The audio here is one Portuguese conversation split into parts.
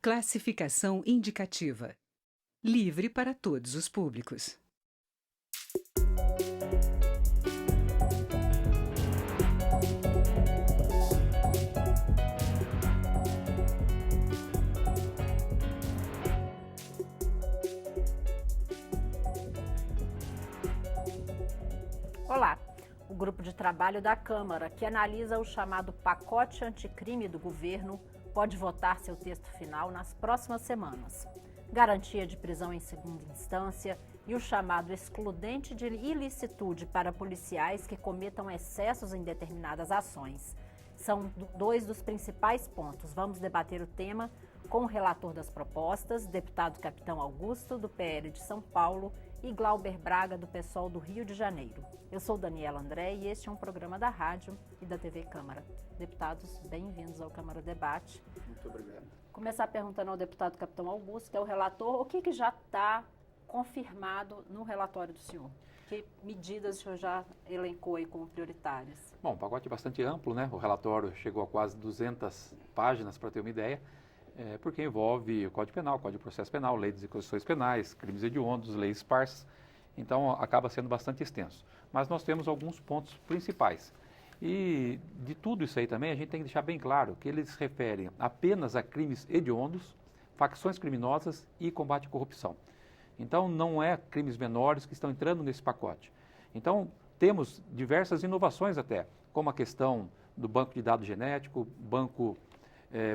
Classificação indicativa. Livre para todos os públicos. Olá, o grupo de trabalho da Câmara, que analisa o chamado pacote anticrime do governo, pode votar seu texto final nas próximas semanas. Garantia de prisão em segunda instância e o chamado excludente de ilicitude para policiais que cometam excessos em determinadas ações. São dois dos principais pontos. Vamos debater o tema com o relator das propostas, deputado Capitão Augusto, do PL de São Paulo, e Glauber Braga, do PSOL do Rio de Janeiro. Eu sou Daniela André e este é um programa da rádio e da TV Câmara. Deputados, bem-vindos ao Câmara Debate. Muito obrigado. Começar perguntando ao deputado Capitão Augusto, que é o relator, o que já está confirmado no relatório do senhor? Que medidas o senhor já elencou aí como prioritárias? Bom, o pacote é bastante amplo, né? O relatório chegou a quase 200 páginas, para ter uma ideia, porque envolve o Código Penal, Código de Processo Penal, Lei das Execuções Penais, crimes hediondos, leis esparsas, então acaba sendo bastante extenso. Mas nós temos alguns pontos principais. E de tudo isso aí também, a gente tem que deixar bem claro que eles se referem apenas a crimes hediondos, facções criminosas e combate à corrupção. Então, não é crimes menores que estão entrando nesse pacote. Então, temos diversas inovações até, como a questão do banco de dados genético, banco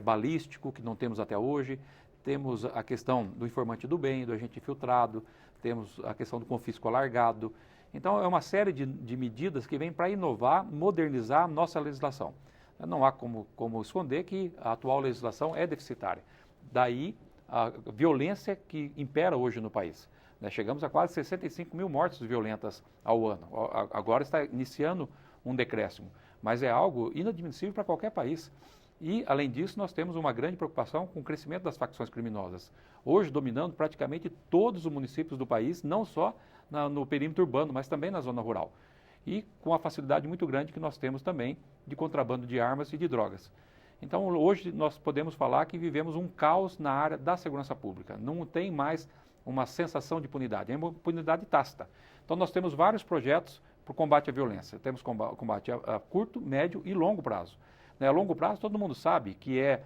balístico, que não temos até hoje, temos a questão do informante do bem, do agente infiltrado, temos a questão do confisco alargado. Então, é uma série de medidas que vêm para inovar, modernizar a nossa legislação. Não há como esconder que a atual legislação é deficitária. Daí, a violência que impera hoje no país. Chegamos a quase 65 mil mortes violentas ao ano. Agora está iniciando um decréscimo, mas é algo inadmissível para qualquer país. E, além disso, nós temos uma grande preocupação com o crescimento das facções criminosas. Hoje, dominando praticamente todos os municípios do país, não só no perímetro urbano, mas também na zona rural. E com a facilidade muito grande que nós temos também de contrabando de armas e de drogas. Então, hoje nós podemos falar que vivemos um caos na área da segurança pública. Não tem mais uma sensação de impunidade, é uma impunidade tácita. Então, nós temos vários projetos para o combate à violência. Temos combate a curto, médio e longo prazo. A longo prazo, todo mundo sabe que é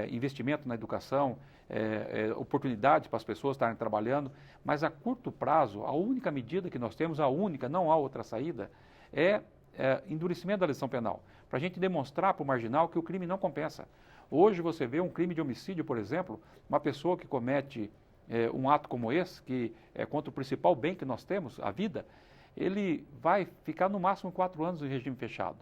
investimento na educação, oportunidades para as pessoas estarem trabalhando, mas a curto prazo, a única medida que nós temos, não há outra saída, é endurecimento da legislação penal, para a gente demonstrar para o marginal que o crime não compensa. Hoje você vê um crime de homicídio, por exemplo, uma pessoa que comete um ato como esse, que é contra o principal bem que nós temos, a vida, ele vai ficar no máximo 4 anos em regime fechado.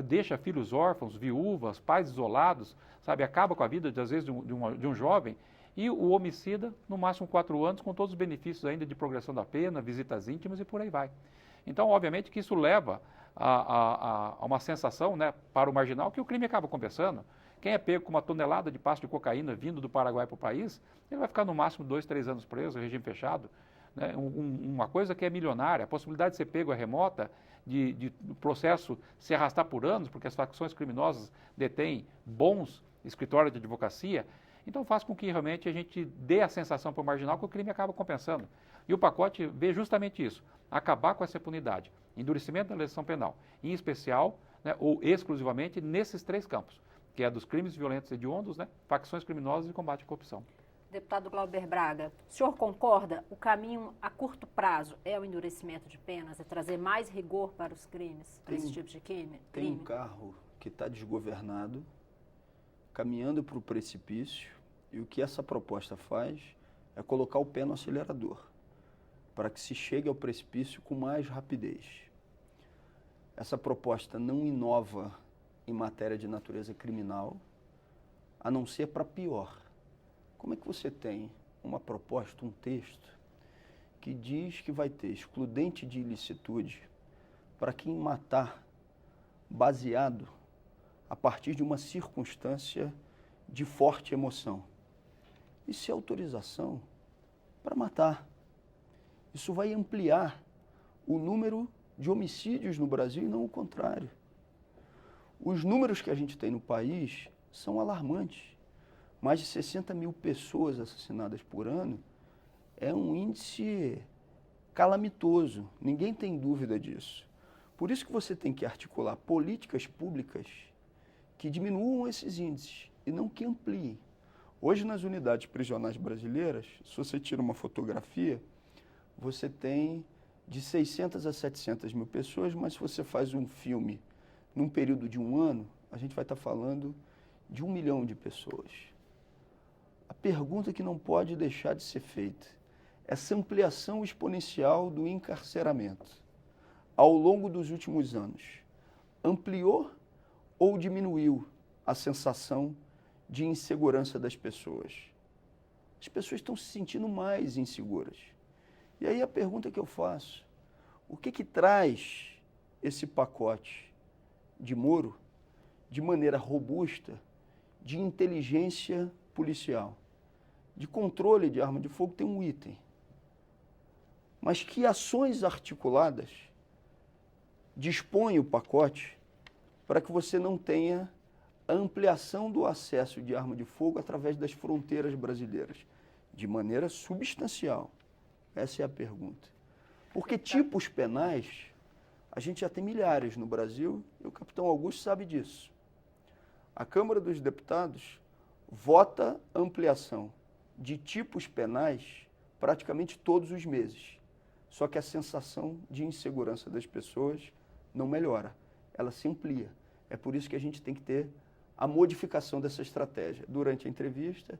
Deixa filhos órfãos, viúvas, pais isolados, sabe, acaba com a vida, às vezes, de um jovem, e o homicida, no máximo 4 anos, com todos os benefícios ainda de progressão da pena, visitas íntimas e por aí vai. Então, obviamente que isso leva a uma sensação, né, para o marginal que o crime acaba compensando. Quem é pego com uma tonelada de pasto de cocaína vindo do Paraguai para o país, ele vai ficar no máximo 2, 3 anos preso, regime fechado. Né? Uma coisa que é milionária, a possibilidade de ser pego é remota, de processo se arrastar por anos, porque as facções criminosas detêm bons escritórios de advocacia, então faz com que realmente a gente dê a sensação para o marginal que o crime acaba compensando. E o pacote vê justamente isso, acabar com essa impunidade, endurecimento da legislação penal, em especial, né, ou exclusivamente nesses 3 campos, que é dos crimes violentos hediondos, né, facções criminosas e combate à corrupção. Deputado Glauber Braga, o senhor concorda? O caminho a curto prazo é o endurecimento de penas, é trazer mais rigor para os crimes, para esse tipo de crime? Tem um carro que está desgovernado, caminhando para o precipício, e o que essa proposta faz é colocar o pé no acelerador, para que se chegue ao precipício com mais rapidez. Essa proposta não inova em matéria de natureza criminal, a não ser para pior. Como é que você tem uma proposta, um texto, que diz que vai ter excludente de ilicitude para quem matar baseado a partir de uma circunstância de forte emoção? Isso é autorização para matar. Isso vai ampliar o número de homicídios no Brasil e não o contrário. Os números que a gente tem no país são alarmantes. mais de 60 mil pessoas assassinadas por ano, é um índice calamitoso. Ninguém tem dúvida disso. Por isso que você tem que articular políticas públicas que diminuam esses índices e não que ampliem. Hoje, nas unidades prisionais brasileiras, se você tira uma fotografia, você tem de 600 a 700 mil pessoas, mas se você faz um filme num período de um ano, a gente vai estar falando de 1 milhão de pessoas. A pergunta que não pode deixar de ser feita, essa ampliação exponencial do encarceramento ao longo dos últimos anos, ampliou ou diminuiu a sensação de insegurança das pessoas? As pessoas estão se sentindo mais inseguras. E aí a pergunta que eu faço, o que traz esse pacote de Moro de maneira robusta, de inteligência policial, de controle de arma de fogo? Tem um item. Mas que ações articuladas dispõe o pacote para que você não tenha a ampliação do acesso de arma de fogo através das fronteiras brasileiras, de maneira substancial? Essa é a pergunta. Porque tipos penais, a gente já tem milhares no Brasil, e o capitão Augusto sabe disso. A Câmara dos Deputados vota ampliação de tipos penais praticamente todos os meses. Só que a sensação de insegurança das pessoas não melhora, ela se amplia. É por isso que a gente tem que ter a modificação dessa estratégia. Durante a entrevista,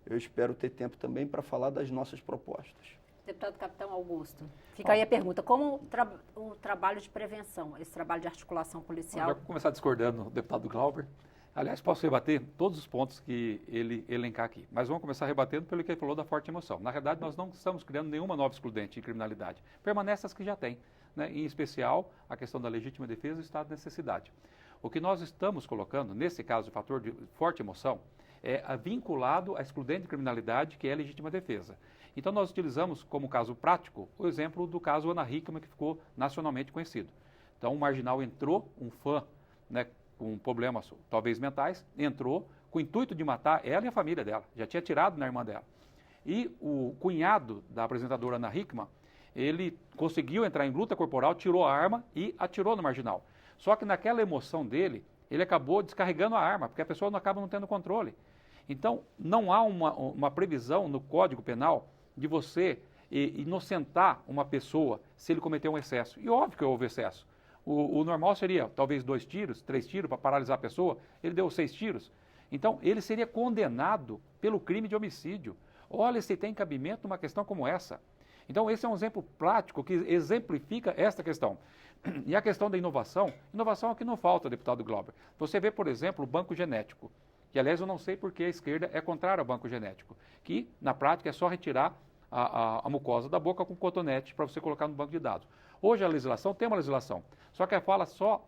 eu espero ter tempo também para falar das nossas propostas. Deputado Capitão Augusto, fica aí a pergunta, como o trabalho de prevenção, esse trabalho de articulação policial... Eu vou começar discordando do deputado Glauber. Aliás, posso rebater todos os pontos que ele elencar aqui, mas vamos começar rebatendo pelo que ele falou da forte emoção. Na verdade, nós não estamos criando nenhuma nova excludente em criminalidade. Permanece as que já tem, né? Em especial a questão da legítima defesa e o estado de necessidade. O que nós estamos colocando, nesse caso, o fator de forte emoção, é vinculado à excludente de criminalidade, que é a legítima defesa. Então, nós utilizamos como caso prático o exemplo do caso Ana Hickman, que ficou nacionalmente conhecido. Então, um marginal entrou, um fã, né, com problemas talvez mentais, entrou com o intuito de matar ela e a família dela, já tinha atirado na irmã dela. E o cunhado da apresentadora Ana Hickman, ele conseguiu entrar em luta corporal, tirou a arma e atirou no marginal. Só que naquela emoção dele, ele acabou descarregando a arma, porque a pessoa não acaba não tendo controle. Então, não há uma previsão no Código Penal de você inocentar uma pessoa se ele cometeu um excesso. E óbvio que houve excesso. O normal seria talvez 2 tiros, 3 tiros para paralisar a pessoa, ele deu 6 tiros. Então, ele seria condenado pelo crime de homicídio. Olha se tem cabimento numa questão como essa. Então, esse é um exemplo prático que exemplifica esta questão. E a questão da inovação é o que não falta, deputado Glauber. Você vê, por exemplo, o banco genético, que, aliás, eu não sei por que a esquerda é contrária ao banco genético, que, na prática, é só retirar a mucosa da boca com cotonete para você colocar no banco de dados. Hoje a legislação tem uma legislação, só que a fala só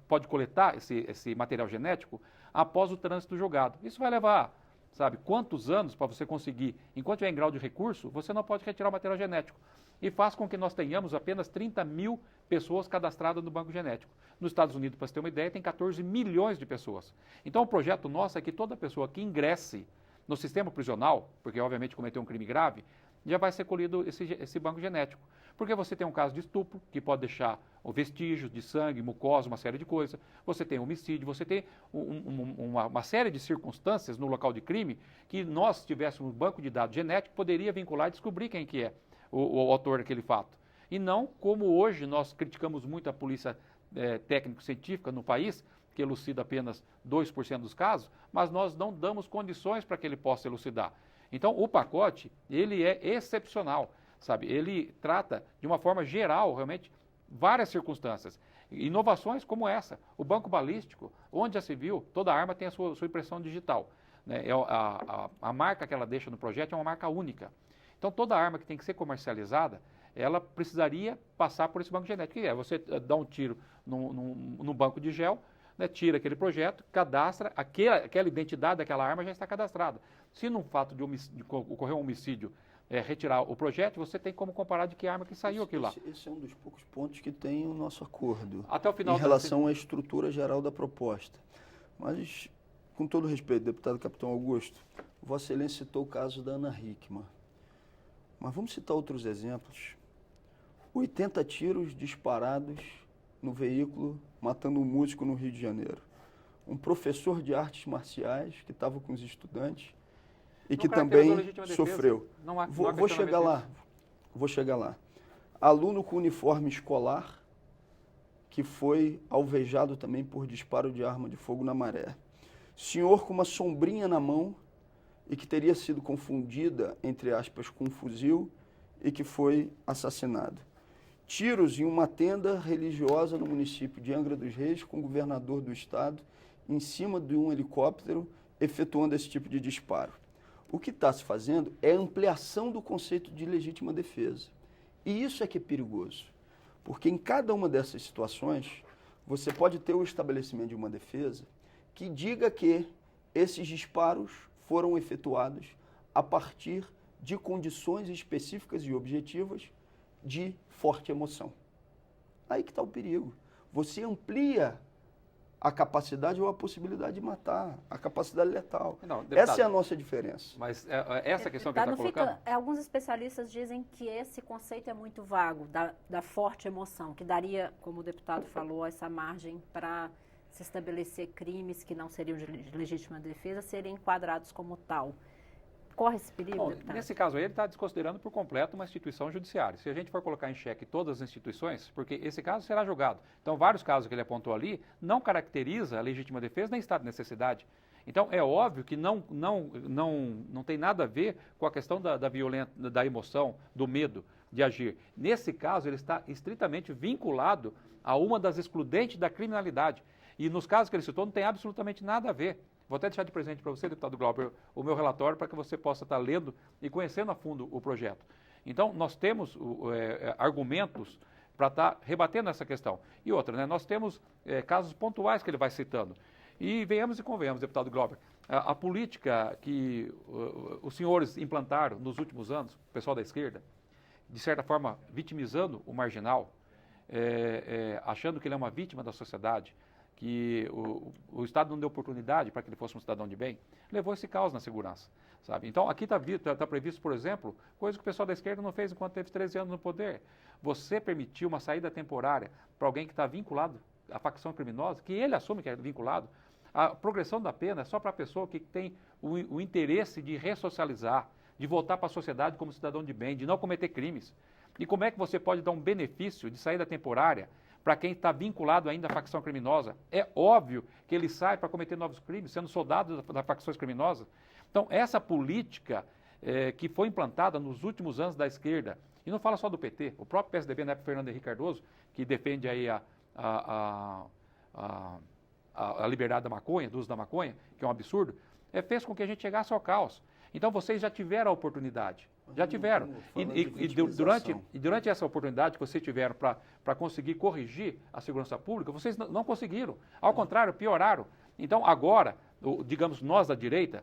pode coletar esse material genético após o trânsito julgado. Isso vai levar, sabe, quantos anos para você conseguir, enquanto tiver em grau de recurso, você não pode retirar o material genético. E faz com que nós tenhamos apenas 30 mil pessoas cadastradas no banco genético. Nos Estados Unidos, para você ter uma ideia, tem 14 milhões de pessoas. Então o projeto nosso é que toda pessoa que ingresse no sistema prisional, porque obviamente cometeu um crime grave, já vai ser colhido esse banco genético. Porque você tem um caso de estupro, que pode deixar vestígios de sangue, mucosa, uma série de coisas. Você tem homicídio, você tem uma série de circunstâncias no local de crime que nós, se tivéssemos um banco de dados genético, poderia vincular e descobrir quem que é o autor daquele fato. E não como hoje nós criticamos muito a polícia técnico-científica no país, que elucida apenas 2% dos casos, mas nós não damos condições para que ele possa elucidar. Então, o pacote, ele é excepcional, sabe? Ele trata, de uma forma geral, realmente, várias circunstâncias. Inovações como essa. O banco balístico, onde já se viu, toda arma tem a sua impressão digital, né? A marca que ela deixa no projeto é uma marca única. Então, toda arma que tem que ser comercializada, ela precisaria passar por esse banco genético. Que é você dá um tiro no banco de gel, né, tira aquele projeto, cadastra, aquela identidade daquela arma já está cadastrada. Se num fato de ocorrer um homicídio, retirar o projétil, você tem como comparar de que arma que saiu aquilo lá. Esse é um dos poucos pontos que tem o nosso acordo até o final em relação à estrutura geral da proposta. Mas Com todo respeito, deputado Capitão Augusto, Vossa Excelência citou o caso da Ana Hickman. Mas vamos citar outros exemplos. 80 tiros disparados no veículo, matando um músico no Rio de Janeiro. Um professor de artes marciais que estava com os estudantes e que também sofreu. Vou chegar lá. Aluno com uniforme escolar que foi alvejado também por disparo de arma de fogo na Maré. Senhor com uma sombrinha na mão e que teria sido confundida, entre aspas, com um fuzil e que foi assassinado. Tiros em uma tenda religiosa no município de Angra dos Reis com o governador do estado em cima de um helicóptero efetuando esse tipo de disparo. O que está se fazendo é a ampliação do conceito de legítima defesa. E isso é que é perigoso, porque em cada uma dessas situações você pode ter o estabelecimento de uma defesa que diga que esses disparos foram efetuados a partir de condições específicas e objetivas de forte emoção. Aí que está o perigo. Você amplia a capacidade ou a possibilidade de matar, a capacidade letal. Não, deputado, essa é a nossa diferença. Mas essa questão que ele está colocando... Alguns especialistas dizem que esse conceito é muito vago, da forte emoção, que daria, como o deputado falou, essa margem para se estabelecer crimes que não seriam de legítima defesa, serem enquadrados como tal. Corre esse perigo, Bom, deputado? nesse caso aí, ele está desconsiderando por completo uma instituição judiciária. Se a gente for colocar em xeque todas as instituições, porque esse caso será julgado. Então, vários casos que ele apontou ali não caracteriza a legítima defesa nem estado de necessidade. Então, é óbvio que não tem nada a ver com a questão da violência, da emoção, do medo de agir. Nesse caso, ele está estritamente vinculado a uma das excludentes da criminalidade. E nos casos que ele citou, não tem absolutamente nada a ver. Vou até deixar de presente para você, deputado Glauber, o meu relatório para que você possa estar lendo e conhecendo a fundo o projeto. Então, nós temos argumentos para estar rebatendo essa questão. E outra, né, nós temos casos pontuais que ele vai citando. E venhamos e convenhamos, deputado Glauber, a política que os senhores implantaram nos últimos anos, o pessoal da esquerda, de certa forma vitimizando o marginal, achando que ele é uma vítima da sociedade, que o Estado não deu oportunidade para que ele fosse um cidadão de bem, levou esse caos na segurança, sabe? Então, aqui está previsto, por exemplo, coisa que o pessoal da esquerda não fez enquanto teve 13 anos no poder. Você permitiu uma saída temporária para alguém que está vinculado à facção criminosa, que ele assume que é vinculado. A progressão da pena é só para a pessoa que tem o interesse de ressocializar, de voltar para a sociedade como cidadão de bem, de não cometer crimes. E como é que você pode dar um benefício de saída temporária para quem está vinculado ainda à facção criminosa? É óbvio que ele sai para cometer novos crimes, sendo soldado das facções criminosas. Então, essa política que foi implantada nos últimos anos da esquerda, e não fala só do PT, o próprio PSDB, né, Fernando Henrique Cardoso, que defende aí a liberdade da maconha, do uso da maconha, que é um absurdo, fez com que a gente chegasse ao caos. Então, vocês já tiveram a oportunidade. Já tiveram. E durante essa oportunidade que vocês tiveram para conseguir corrigir a segurança pública, vocês não conseguiram. Ao contrário, pioraram. Então, agora, digamos, nós da direita,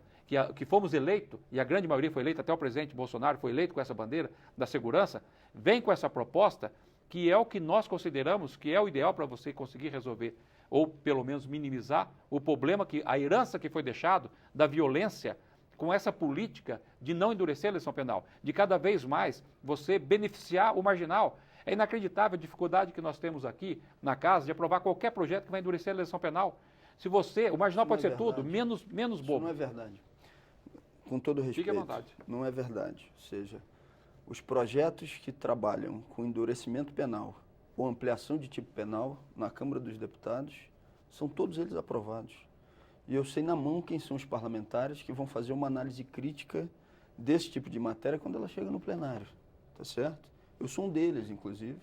que fomos eleitos, e a grande maioria foi eleita, até o presidente Bolsonaro foi eleito com essa bandeira da segurança, vem com essa proposta que é o que nós consideramos que é o ideal para você conseguir resolver, ou pelo menos minimizar o problema, a herança que foi deixado da violência, com essa política de não endurecer a legislação penal, de cada vez mais você beneficiar o marginal. É inacreditável a dificuldade que nós temos aqui na casa de aprovar qualquer projeto que vai endurecer a legislação penal. Se você, o marginal pode ser tudo, menos bobo. Isso não é verdade. Com todo respeito. Fique à vontade. Não é verdade. Ou seja, os projetos que trabalham com endurecimento penal ou ampliação de tipo penal na Câmara dos Deputados, são todos eles aprovados. E eu sei na mão quem são os parlamentares que vão fazer uma análise crítica desse tipo de matéria quando ela chega no plenário, tá certo? Eu sou um deles, inclusive,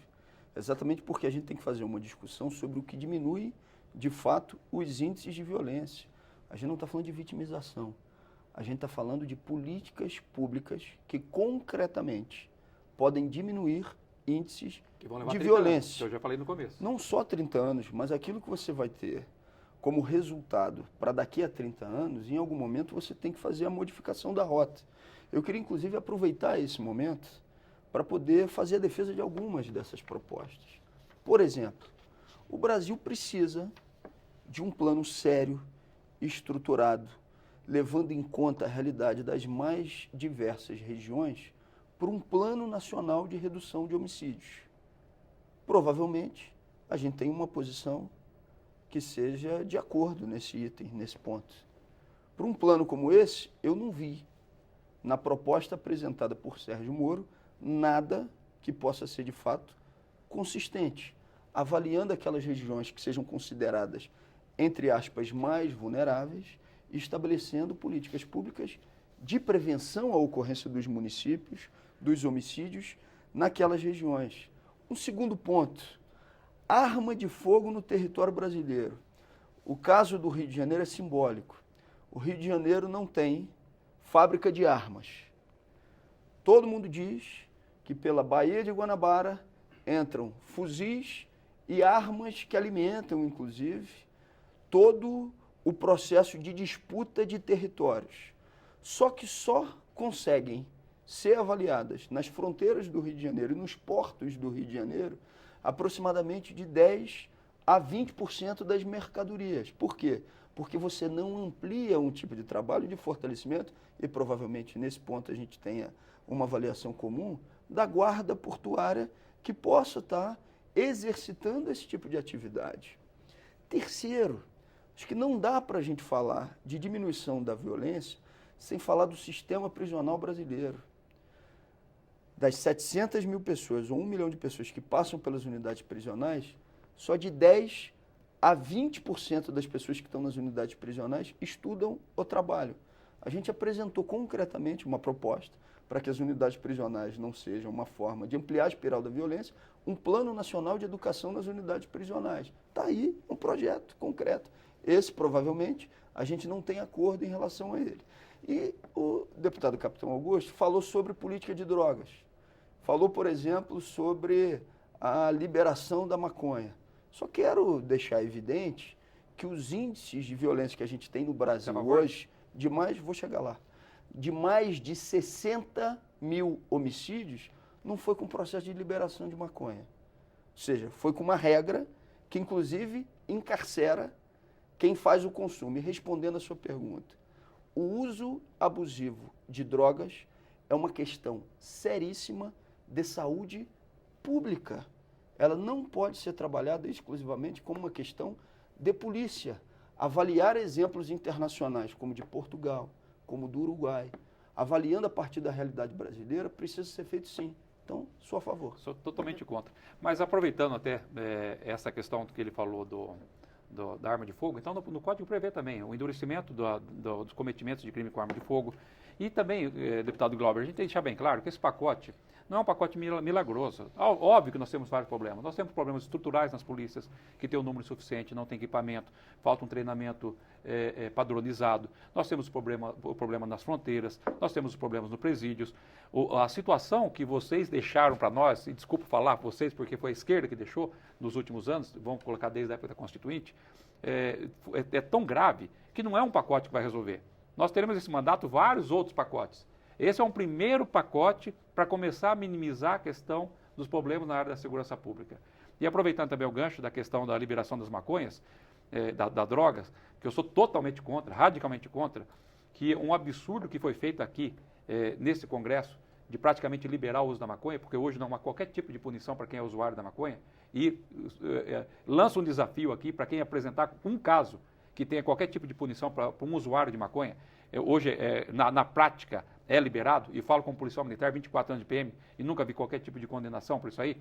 exatamente porque a gente tem que fazer uma discussão sobre o que diminui, de fato, os índices de violência. A gente não está falando de vitimização, a gente está falando de políticas públicas que concretamente podem diminuir índices de violência. Que eu já falei no começo. Não só 30 anos, mas aquilo que você vai ter como resultado para daqui a 30 anos, em algum momento você tem que fazer a modificação da rota. Eu queria, inclusive, aproveitar esse momento para poder fazer a defesa de algumas dessas propostas. Por exemplo, o Brasil precisa de um plano sério estruturado, levando em conta a realidade das mais diversas regiões, por um plano nacional de redução de homicídios. Provavelmente, a gente tem uma posição que seja de acordo nesse item, nesse ponto. Por um plano como esse, eu não vi, na proposta apresentada por Sérgio Moro, nada que possa ser, de fato, consistente, avaliando aquelas regiões que sejam consideradas, entre aspas, mais vulneráveis, e estabelecendo políticas públicas de prevenção à ocorrência dos municípios, dos homicídios, naquelas regiões. Um segundo ponto, arma de fogo no território brasileiro. O caso do Rio de Janeiro é simbólico. O Rio de Janeiro não tem fábrica de armas. Todo mundo diz que pela Baía de Guanabara entram fuzis e armas que alimentam, inclusive, todo o processo de disputa de territórios. Só que só conseguem ser avaliadas nas fronteiras do Rio de Janeiro e nos portos do Rio de Janeiro aproximadamente de 10% a 20% das mercadorias. Por quê? Porque você não amplia um tipo de trabalho de fortalecimento, e provavelmente nesse ponto a gente tenha uma avaliação comum, da guarda portuária que possa estar exercitando esse tipo de atividade. Terceiro, acho que não dá para a gente falar de diminuição da violência sem falar do sistema prisional brasileiro. Das 700 mil pessoas ou 1 milhão de pessoas que passam pelas unidades prisionais, só de 10% a 20% das pessoas que estão nas unidades prisionais estudam ou trabalham. A gente apresentou concretamente uma proposta para que as unidades prisionais não sejam uma forma de ampliar a espiral da violência, um plano nacional de educação nas unidades prisionais. Está aí um projeto concreto. Esse, provavelmente, a gente não tem acordo em relação a ele. E o deputado Capitão Augusto falou sobre política de drogas. Falou, por exemplo, sobre a liberação da maconha. Só quero deixar evidente que os índices de violência que a gente tem no Brasil hoje, vou chegar lá, de mais de 60 mil homicídios, não foi com processo de liberação de maconha. Ou seja, foi com uma regra que, inclusive, encarcera quem faz o consumo. E respondendo a sua pergunta, o uso abusivo de drogas é uma questão seríssima de saúde pública. Ela não pode ser trabalhada exclusivamente como uma questão de polícia. Avaliar exemplos internacionais, como de Portugal, como do Uruguai, avaliando a partir da realidade brasileira, precisa ser feito sim. Então, sou a favor. Sou totalmente contra. Mas aproveitando até essa questão que ele falou da arma de fogo, então no Código prevê também o endurecimento dos cometimentos de crime com arma de fogo. E também, deputado Glauber, a gente tem que deixar bem claro que esse pacote não é um pacote milagroso. Óbvio que nós temos vários problemas. Nós temos problemas estruturais nas polícias, que tem um número suficiente, não tem equipamento, falta um treinamento padronizado. Nós temos o problema nas fronteiras, nós temos os problemas nos presídios. A situação que vocês deixaram para nós, e desculpa falar vocês, porque foi a esquerda que deixou nos últimos anos, vamos colocar desde a época da Constituinte, é tão grave que não é um pacote que vai resolver. Nós teremos esse mandato vários outros pacotes. Esse é um primeiro pacote para começar a minimizar a questão dos problemas na área da segurança pública. E aproveitando também o gancho da questão da liberação das maconhas, das drogas, que eu sou totalmente contra, radicalmente contra, que um absurdo que foi feito aqui nesse Congresso de praticamente liberar o uso da maconha, porque hoje não há qualquer tipo de punição para quem é usuário da maconha, e lança um desafio aqui para quem apresentar um caso que tenha qualquer tipo de punição para um usuário de maconha. Hoje, na prática, é liberado, e falo como policial militar, 24 anos de PM, e nunca vi qualquer tipo de condenação por isso aí.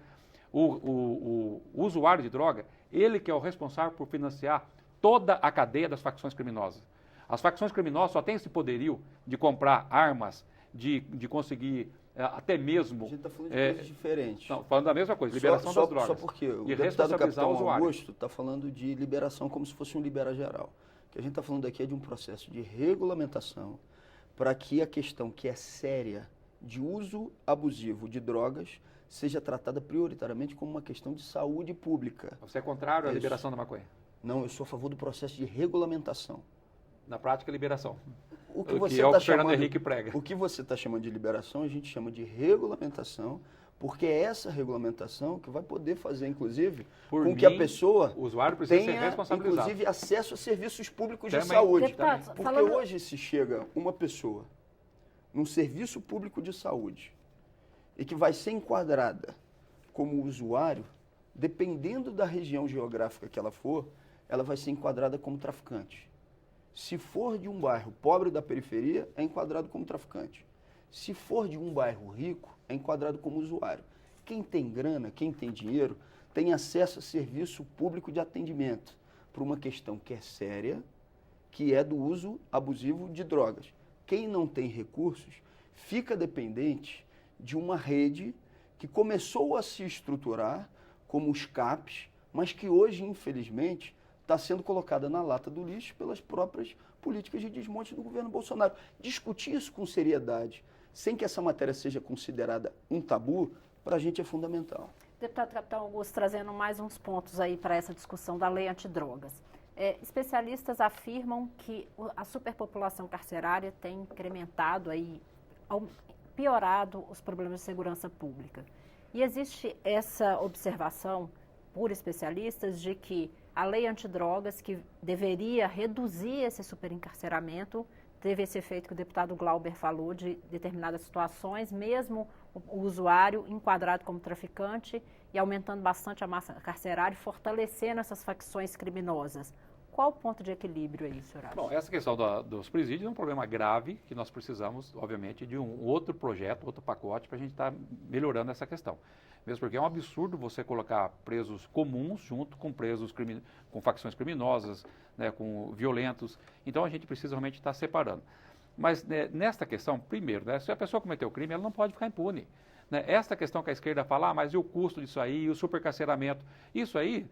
O usuário de droga, ele que é o responsável por financiar toda a cadeia das facções criminosas. As facções criminosas só têm esse poderio de comprar armas, de conseguir até mesmo... A gente está falando de coisas diferentes. Não, falando da mesma coisa, liberação das drogas. Só porque o deputado Capitão Augusto está falando de liberação como se fosse um libera geral. O que a gente está falando aqui é de um processo de regulamentação para que a questão que é séria de uso abusivo de drogas seja tratada prioritariamente como uma questão de saúde pública. Você é contrário à liberação da maconha? Não, eu sou a favor do processo de regulamentação. Na prática, liberação. O que é o que o Fernando Henrique prega. O que você está chamando de liberação, a gente chama de regulamentação Porque é essa regulamentação que vai poder fazer, inclusive, Por com mim, que a pessoa o usuário precisa ser tenha, responsabilizado. inclusive, acesso a serviços públicos de Também. saúde. Deputado, Porque falando- hoje se chega uma pessoa num serviço público de saúde e que vai ser enquadrada como usuário, dependendo da região geográfica que ela for, ela vai ser enquadrada como traficante. Se for de um bairro pobre da periferia, é enquadrado como traficante. Se for de um bairro rico, é enquadrado como usuário. Quem tem grana, quem tem dinheiro, tem acesso a serviço público de atendimento por uma questão que é séria, que é do uso abusivo de drogas. Quem não tem recursos fica dependente de uma rede que começou a se estruturar como os CAPs, mas que hoje, infelizmente, está sendo colocada na lata do lixo pelas próprias políticas de desmonte do governo Bolsonaro. Discutir isso com seriedade, sem que essa matéria seja considerada um tabu, para a gente é fundamental. Deputado Capitão Augusto, trazendo mais uns pontos aí para essa discussão da lei antidrogas. Especialistas afirmam que a superpopulação carcerária tem incrementado aí, piorado os problemas de segurança pública. E existe essa observação por especialistas de que a lei antidrogas, que deveria reduzir esse superencarceramento, teve esse efeito que o deputado Glauber falou de determinadas situações, mesmo o usuário enquadrado como traficante e aumentando bastante a massa carcerária, fortalecendo essas facções criminosas. Qual o ponto de equilíbrio aí, senhor Abel? Bom, essa questão dos presídios é um problema grave que nós precisamos, obviamente, de um outro projeto, outro pacote para a gente estar melhorando essa questão. Mesmo porque é um absurdo você colocar presos comuns junto com presos com facções criminosas, né, com violentos. Então a gente precisa realmente estar separando. Mas nesta questão, primeiro, né, se a pessoa cometeu o crime, ela não pode ficar impune. Né? Esta questão que a esquerda fala, mas e o custo disso aí, e o supercarceramento? Isso aí,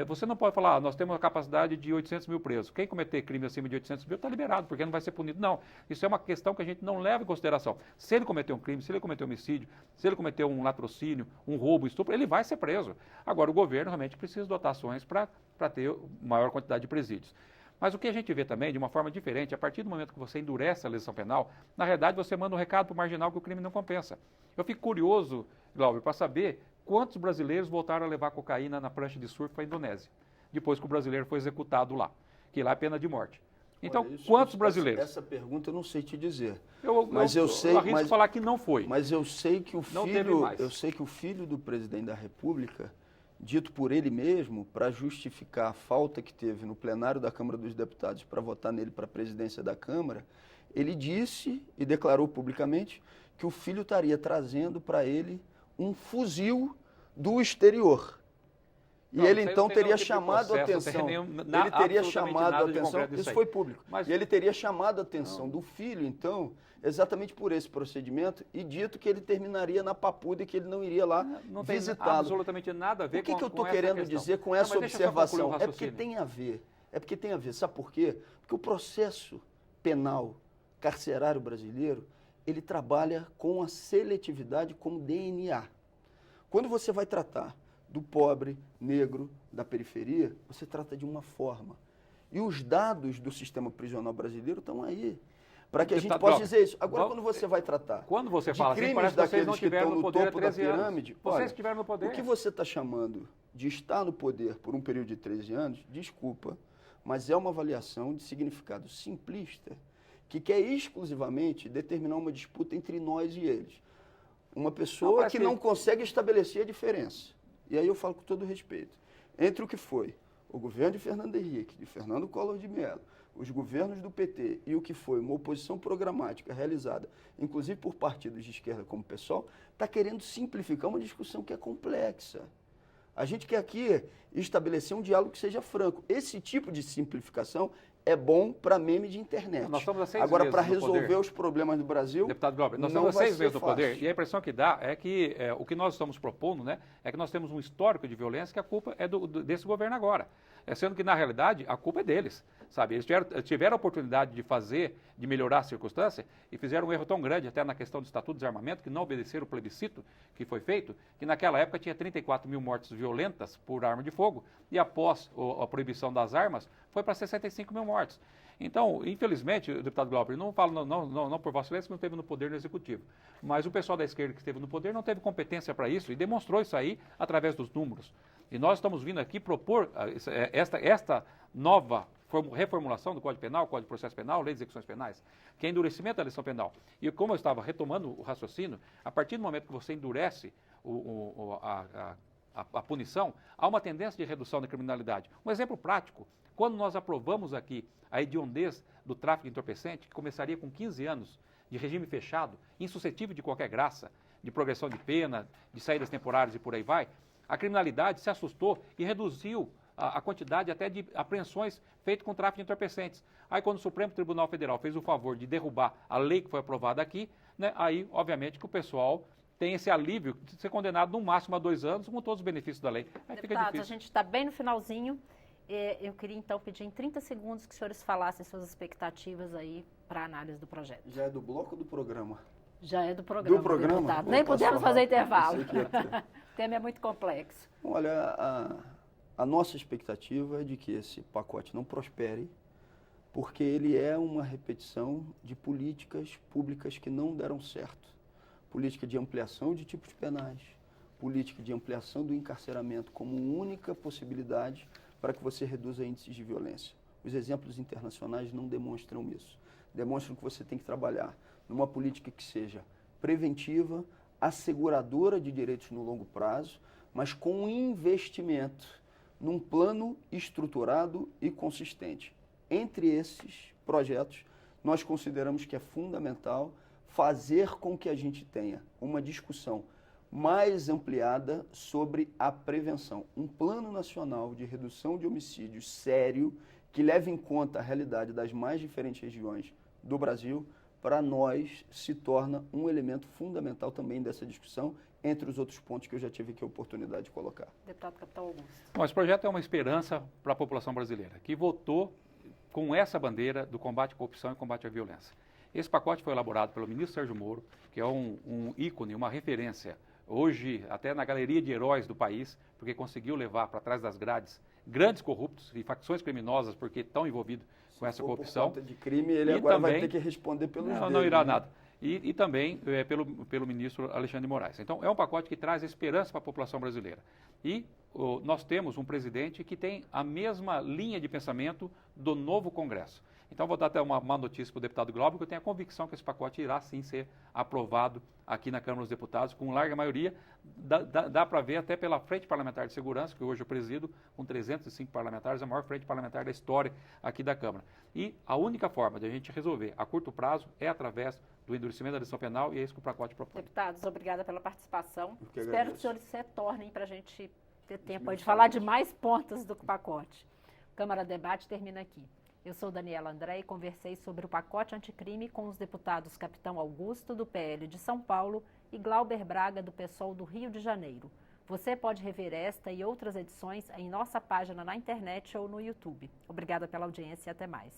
você não pode falar, nós temos uma capacidade de 800 mil presos. Quem cometer crime acima de 800 mil está liberado, porque não vai ser punido. Não, isso é uma questão que a gente não leva em consideração. Se ele cometeu um crime, se ele cometeu um homicídio, se ele cometeu um latrocínio, um roubo, um estupro, ele vai ser preso. Agora, o governo realmente precisa de dotações para ter maior quantidade de presídios. Mas o que a gente vê também, de uma forma diferente, a partir do momento que você endurece a legislação penal, na realidade você manda um recado para o marginal que o crime não compensa. Eu fico curioso, Glauber, para saber quantos brasileiros voltaram a levar cocaína na prancha de surf para a Indonésia, depois que o brasileiro foi executado lá, que lá é pena de morte. Então, Olha, quantos brasileiros? Essa pergunta eu não sei te dizer. Eu arrisco falar que não foi. Mas eu sei que o filho do presidente da República, dito por ele mesmo, para justificar a falta que teve no plenário da Câmara dos Deputados para votar nele para a presidência da Câmara, ele disse e declarou publicamente que o filho estaria trazendo para ele um fuzil do exterior. E Não, ele não então tem teria nenhum tipo de chamado a processo, atenção. não tem Ele teria absolutamente chamado a nada de atenção. concreto disso Isso aí. foi público. Mas- E ele teria chamado a atenção do filho, então, exatamente por esse procedimento e dito que ele terminaria na Papuda e que ele não iria lá Não tem visitá-lo. absolutamente nada a ver O que com eu estou essa querendo questão. dizer com Não, essa mas deixa eu só concluir o observação? É porque raciocínio. tem a ver. É porque tem a ver. Sabe por quê? Porque o processo penal carcerário brasileiro, ele trabalha com a seletividade como DNA. Quando você vai tratar do pobre, negro, da periferia, você trata de uma forma. E os dados do sistema prisional brasileiro estão aí. Para que a gente Deputado possa Glauber, dizer isso. Agora, vamos- quando você vai tratar Quando você de fala assim, crimes parece que vocês daqueles não que tiveram estão no no poder há topo da 13 anos. pirâmide, Vocês olha, estiveram no poder. o que você está chamando de estar no poder por um período de 13 anos, desculpa, mas é uma avaliação de significado simplista que quer exclusivamente determinar uma disputa entre nós e eles. Uma pessoa parece que que- não consegue estabelecer a diferença. E aí eu falo com todo respeito. Entre o que foi o governo de Fernando Henrique, de Fernando Collor de Mello, os governos do PT e o que foi uma oposição programática realizada, inclusive por partidos de esquerda como o PSOL, está querendo simplificar uma discussão que é complexa. A gente quer aqui estabelecer um diálogo que seja franco. Esse tipo de simplificação é bom para meme de internet. Nós estamos há 6 Agora, meses para no poder. resolver os problemas do Brasil, Deputado Glauber, nós não estamos há vai 6 ser meses no poder fácil. e a impressão que dá é que o que nós estamos propondo, né, é que nós temos um histórico de violência que a culpa é desse governo agora. Sendo que, na realidade, a culpa é deles, sabe? Eles tiveram a oportunidade de fazer, de melhorar a circunstância e fizeram um erro tão grande até na questão do Estatuto de Desarmamento, que não obedeceram o plebiscito que foi feito, que naquela época tinha 34 mil mortes violentas por arma de fogo e após a proibição das armas foi para 65 mil mortes. Então, infelizmente, deputado Glauber, não falo não por Vossa Excelência, que não esteve no poder no Executivo, mas o pessoal da esquerda que esteve no poder não teve competência para isso e demonstrou isso aí através dos números. E nós estamos vindo aqui propor esta nova reformulação do Código Penal, Código de Processo Penal, Lei de Execuções Penais, que é endurecimento da legislação penal. E como eu estava retomando o raciocínio, a partir do momento que você endurece a punição, há uma tendência de redução da criminalidade. Um exemplo prático, quando nós aprovamos aqui a hediondez do tráfico de entorpecente, que começaria com 15 anos de regime fechado, insuscetível de qualquer graça, de progressão de pena, de saídas temporárias e por aí vai, a criminalidade se assustou e reduziu a quantidade até de apreensões feitas com tráfico de entorpecentes. Aí quando o Supremo Tribunal Federal fez o favor de derrubar a lei que foi aprovada aqui, né, aí obviamente que o pessoal tem esse alívio de ser condenado no máximo a 2 anos com todos os benefícios da lei. Aí fica Deputados, difícil. a gente está bem no finalzinho. Eu queria então pedir em 30 segundos que os senhores falassem suas expectativas aí para a análise do projeto. Já é do bloco ou do programa? Já é do programa, Do programa? deputado. Pô, Nem passou podemos fazer rápido. intervalo. Pensei que ia ter. O tema é muito complexo. Olha, a nossa expectativa é de que esse pacote não prospere, porque ele é uma repetição de políticas públicas que não deram certo. Política de ampliação de tipos penais, política de ampliação do encarceramento como única possibilidade para que você reduza índices de violência. Os exemplos internacionais não demonstram isso. Demonstram que você tem que trabalhar numa política que seja preventiva, asseguradora de direitos no longo prazo, mas com investimento num plano estruturado e consistente. Entre esses projetos, nós consideramos que é fundamental fazer com que a gente tenha uma discussão mais ampliada sobre a prevenção. Um plano nacional de redução de homicídios sério, que leve em conta a realidade das mais diferentes regiões do Brasil, para nós se torna um elemento fundamental também dessa discussão, entre os outros pontos que eu já tive aqui a oportunidade de colocar. Deputado Capitão Augusto. Bom, esse projeto é uma esperança para a população brasileira, que votou com essa bandeira do combate à corrupção e combate à violência. Esse pacote foi elaborado pelo ministro Sérgio Moro, que é um ícone, uma referência, hoje até na galeria de heróis do país, porque conseguiu levar para trás das grades grandes corruptos e facções criminosas, porque estão envolvidos com essa corrupção. Por conta de crime, ele E agora também, vai ter que responder pelos não deles, irá né? nada. E também pelo ministro Alexandre de Moraes. Então, é um pacote que traz esperança para a população brasileira. E nós temos um presidente que tem a mesma linha de pensamento do novo Congresso. Então, vou dar até uma notícia para o deputado Glauber, que eu tenho a convicção que esse pacote irá sim ser aprovado aqui na Câmara dos Deputados com larga maioria. Dá para ver até pela Frente Parlamentar de Segurança, que hoje eu presido, com 305 parlamentares, a maior frente parlamentar da história aqui da Câmara. E a única forma de a gente resolver a curto prazo é através do endurecimento da legislação penal, e é isso que o pacote propõe. Deputados, obrigada pela participação. Eu que Espero agradeço. que os senhores se retornem para a gente ter tempo aí de Muito falar de bom. mais pontos do pacote. Câmara Debate termina aqui. Eu sou Daniela André e conversei sobre o pacote anticrime com os deputados Capitão Augusto, do PL de São Paulo, e Glauber Braga, do PSOL do Rio de Janeiro. Você pode rever esta e outras edições em nossa página na internet ou no YouTube. Obrigada pela audiência e até mais.